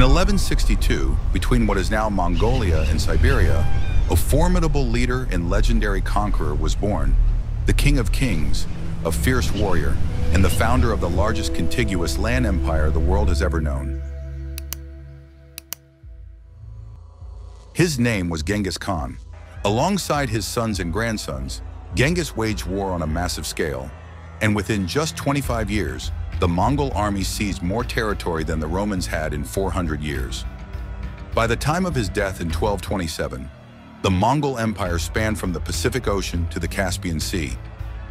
In 1162, between what is now Mongolia and Siberia, a formidable leader and legendary conqueror was born, the King of Kings, a fierce warrior, and the founder of the largest contiguous land empire the world has ever known. His name was Genghis Khan. Alongside his sons and grandsons, Genghis waged war on a massive scale, and within just 25 years, the Mongol army seized more territory than the Romans had in 400 years. By the time of his death in 1227, the Mongol Empire spanned from the Pacific Ocean to the Caspian Sea,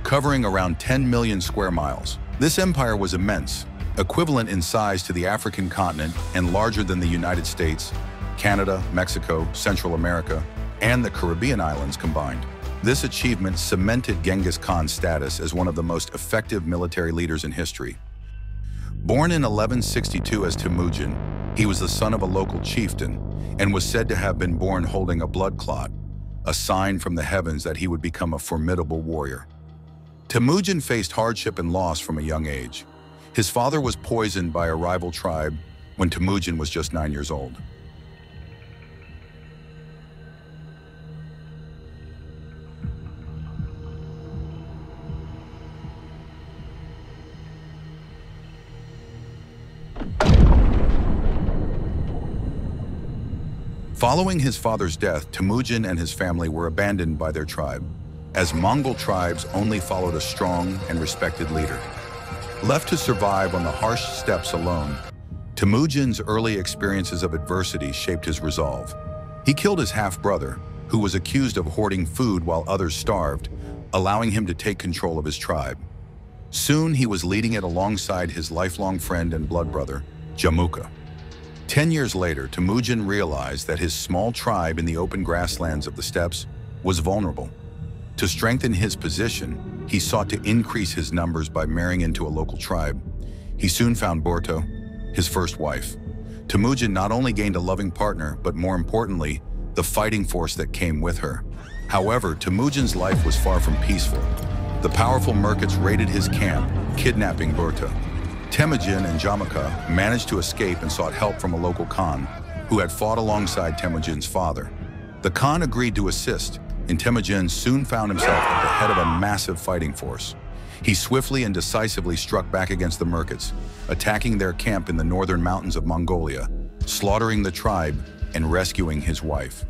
covering around 10 million square miles. This empire was immense, equivalent in size to the African continent and larger than the United States, Canada, Mexico, Central America, and the Caribbean islands combined. This achievement cemented Genghis Khan's status as one of the most effective military leaders in history. Born in 1162 as Temujin, he was the son of a local chieftain and was said to have been born holding a blood clot, a sign from the heavens that he would become a formidable warrior. Temujin faced hardship and loss from a young age. His father was poisoned by a rival tribe when Temujin was just 9 years old. Following his father's death, Temujin and his family were abandoned by their tribe, as Mongol tribes only followed a strong and respected leader. Left to survive on the harsh steppes alone, Temujin's early experiences of adversity shaped his resolve. He killed his half-brother, who was accused of hoarding food while others starved, allowing him to take control of his tribe. Soon he was leading it alongside his lifelong friend and blood brother, Jamuka. 10 years later, Temujin realized that his small tribe in the open grasslands of the steppes was vulnerable. To strengthen his position, he sought to increase his numbers by marrying into a local tribe. He soon found Borto, his first wife. Temujin not only gained a loving partner, but more importantly, the fighting force that came with her. However, Temujin's life was far from peaceful. The powerful Merkits raided his camp, kidnapping Borto. Temujin and Jamuka managed to escape and sought help from a local Khan, who had fought alongside Temujin's father. The Khan agreed to assist, and Temujin soon found himself at the head of a massive fighting force. He swiftly and decisively struck back against the Merkits, attacking their camp in the northern mountains of Mongolia, slaughtering the tribe and rescuing his wife.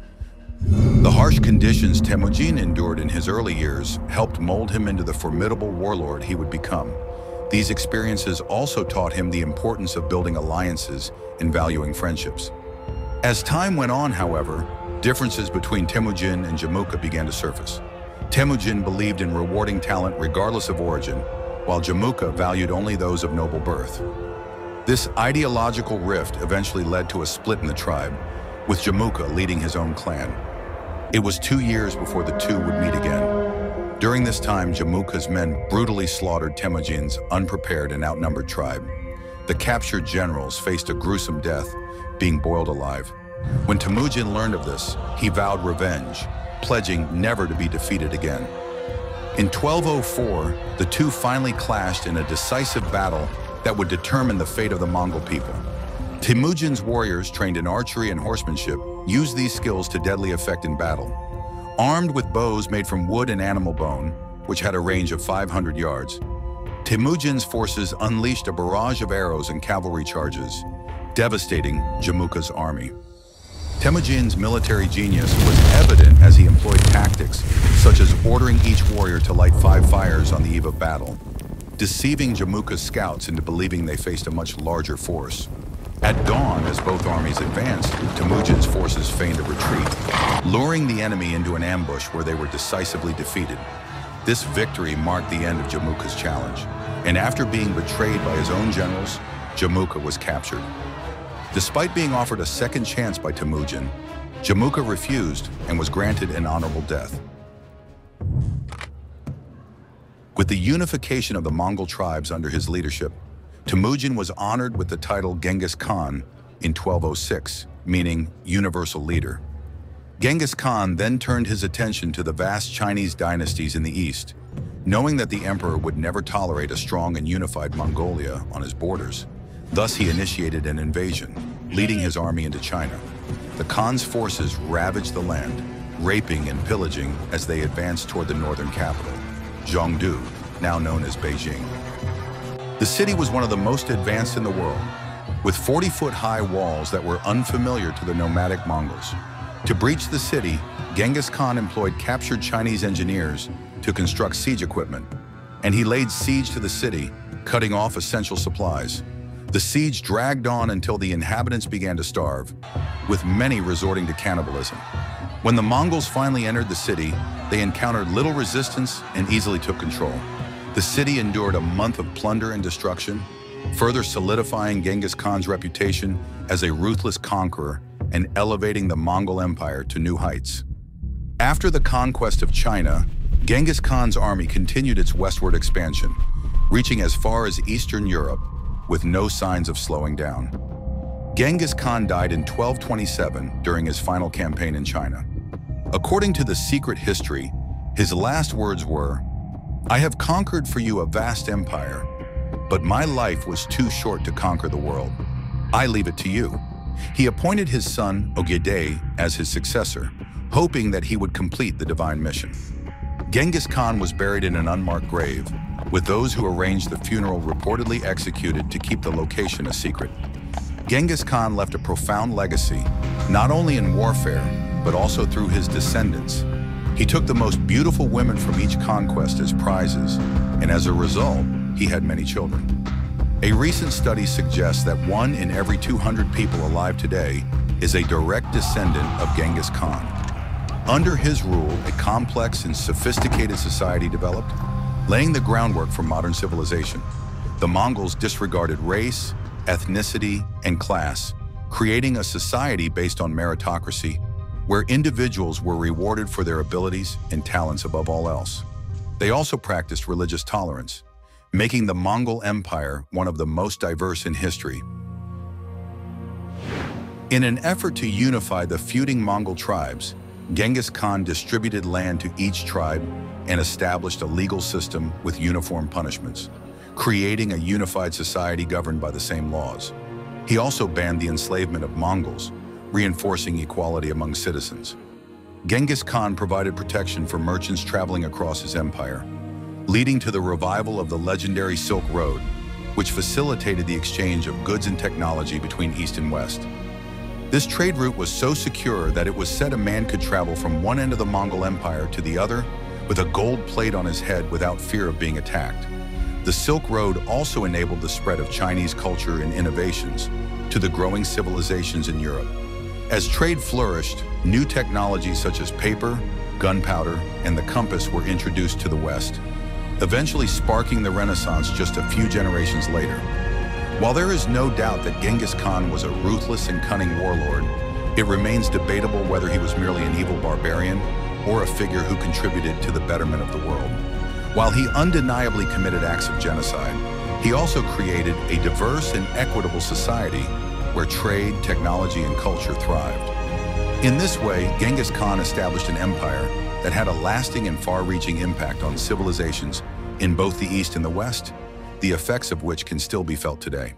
The harsh conditions Temujin endured in his early years helped mold him into the formidable warlord he would become. These experiences also taught him the importance of building alliances and valuing friendships. As time went on, however, differences between Temujin and Jamuka began to surface. Temujin believed in rewarding talent regardless of origin, while Jamuka valued only those of noble birth. This ideological rift eventually led to a split in the tribe, with Jamuka leading his own clan. It was 2 years before the two would meet again. During this time, Jamuka's men brutally slaughtered Temujin's unprepared and outnumbered tribe. The captured generals faced a gruesome death, being boiled alive. When Temujin learned of this, he vowed revenge, pledging never to be defeated again. In 1204, the two finally clashed in a decisive battle that would determine the fate of the Mongol people. Temujin's warriors, trained in archery and horsemanship, used these skills to deadly effect in battle. Armed with bows made from wood and animal bone, which had a range of 500 yards, Temujin's forces unleashed a barrage of arrows and cavalry charges, devastating Jamuka's army. Temujin's military genius was evident as he employed tactics such as ordering each warrior to light 5 fires on the eve of battle, deceiving Jamuka's scouts into believing they faced a much larger force. At dawn, as both armies advanced, Temujin's forces feigned a retreat, luring the enemy into an ambush where they were decisively defeated. This victory marked the end of Jamuka's challenge, and after being betrayed by his own generals, Jamuka was captured. Despite being offered a second chance by Temujin, Jamuka refused and was granted an honorable death. With the unification of the Mongol tribes under his leadership, Temujin was honored with the title Genghis Khan in 1206, meaning universal leader. Genghis Khan then turned his attention to the vast Chinese dynasties in the east, knowing that the emperor would never tolerate a strong and unified Mongolia on his borders. Thus, he initiated an invasion. leading his army into China. The Khan's forces ravaged the land, raping and pillaging as they advanced toward the northern capital, Zhengdu, now known as Beijing. The city was one of the most advanced in the world, with 40-foot-high walls that were unfamiliar to the nomadic Mongols. To breach the city, Genghis Khan employed captured Chinese engineers to construct siege equipment, and he laid siege to the city, cutting off essential supplies. The siege dragged on until the inhabitants began to starve, with many resorting to cannibalism. When the Mongols finally entered the city, they encountered little resistance and easily took control. The city endured a month of plunder and destruction, further solidifying Genghis Khan's reputation as a ruthless conqueror and elevating the Mongol Empire to new heights. After the conquest of China, Genghis Khan's army continued its westward expansion, reaching as far as Eastern Europe with no signs of slowing down. Genghis Khan died in 1227 during his final campaign in China. According to the secret history, his last words were, "I have conquered for you a vast empire, but my life was too short to conquer the world. I leave it to you." He appointed his son, Ogedei, as his successor, hoping that he would complete the divine mission. Genghis Khan was buried in an unmarked grave, with those who arranged the funeral reportedly executed to keep the location a secret. Genghis Khan left a profound legacy, not only in warfare, but also through his descendants. He took the most beautiful women from each conquest as prizes, and as a result, he had many children. A recent study suggests that 1 in every 200 people alive today is a direct descendant of Genghis Khan. Under his rule, a complex and sophisticated society developed, laying the groundwork for modern civilization. The Mongols disregarded race, ethnicity, and class, creating a society based on meritocracy, where individuals were rewarded for their abilities and talents above all else. They also practiced religious tolerance, making the Mongol Empire one of the most diverse in history. In an effort to unify the feuding Mongol tribes, Genghis Khan distributed land to each tribe and established a legal system with uniform punishments, creating a unified society governed by the same laws. He also banned the enslavement of Mongols, reinforcing equality among citizens. Genghis Khan provided protection for merchants traveling across his empire, leading to the revival of the legendary Silk Road, which facilitated the exchange of goods and technology between East and West. This trade route was so secure that it was said a man could travel from one end of the Mongol Empire to the other with a gold plate on his head without fear of being attacked. The Silk Road also enabled the spread of Chinese culture and innovations to the growing civilizations in Europe. As trade flourished, new technologies such as paper, gunpowder, and the compass were introduced to the West, eventually sparking the Renaissance just a few generations later. While there is no doubt that Genghis Khan was a ruthless and cunning warlord, it remains debatable whether he was merely an evil barbarian or a figure who contributed to the betterment of the world. While he undeniably committed acts of genocide, he also created a diverse and equitable society where trade, technology, and culture thrived. In this way, Genghis Khan established an empire that had a lasting and far-reaching impact on civilizations in both the East and the West, the effects of which can still be felt today.